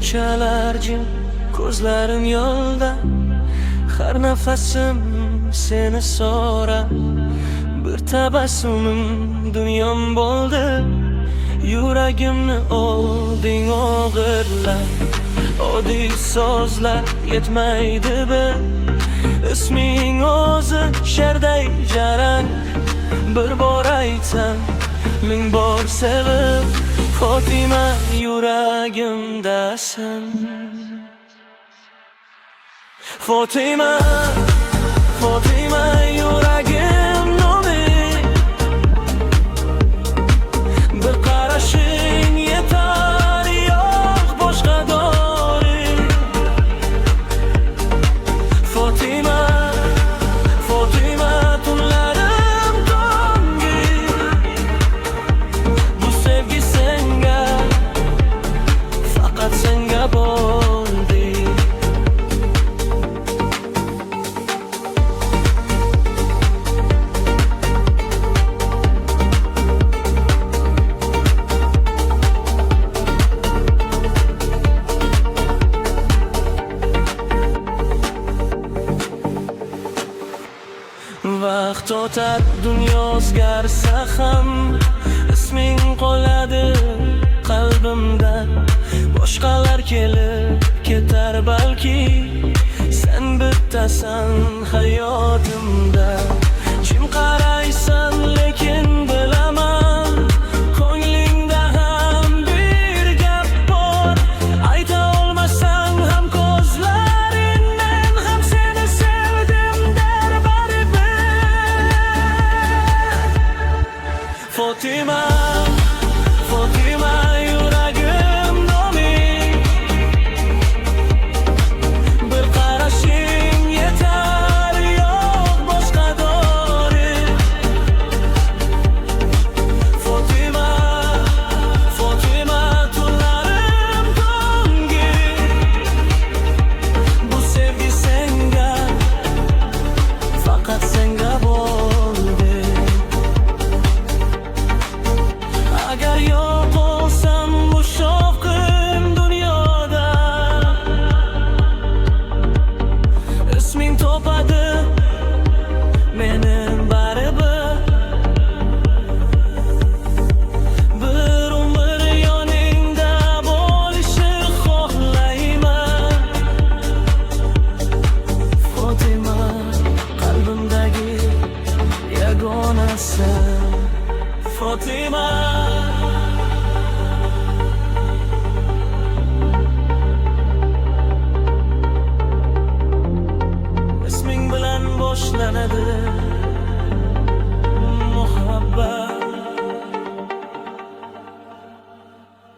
Ko'chalar jim, ko'zlarim yo'lda, har nafasim seni so'rar. Bir tabassumim dunyom bo'ldi, yuragimni olding o'g'irlab. Oddiy so'zlar yetmaydi bir, isming o'zi sherday jarang. Bir bor aytsam, ming bor sevib, Fotima yuragimdasan. Fotima, Fotima yuragim nomi, bir qarashing yetar, yo'q boshqa dori. Fotima, Fotima tunlarim tungi, bu sevgi senga, faqat senga bo'ldi. Vaqt o'tar, dunyo o'zgarsa ham, isming qoladi qalbimda. Boshqalar kelib ketar balki, sen bittasan hayotimda. Jim qaraysan lekin bilaman, ko'nglingda ham bir gap bor. Ayta olmasang ham ko'zlaringdan, ham seni sevdim der baribir. Fotima, Fotima yuragim nomi, bir qarashing yetar, yo'q boshqa dori. Fotima, Fotima tunlarim tungi, bu sevgi senga, faqat senga bo'ldi. Agar yo'q bo'lsam bu shovqin dunyoda, isming topadi meni baribir. Bir umr yoningda bo'lishni xohlayman. Fotima qalbimdagi yagonasan. Fotima, isming bilan boshlanadi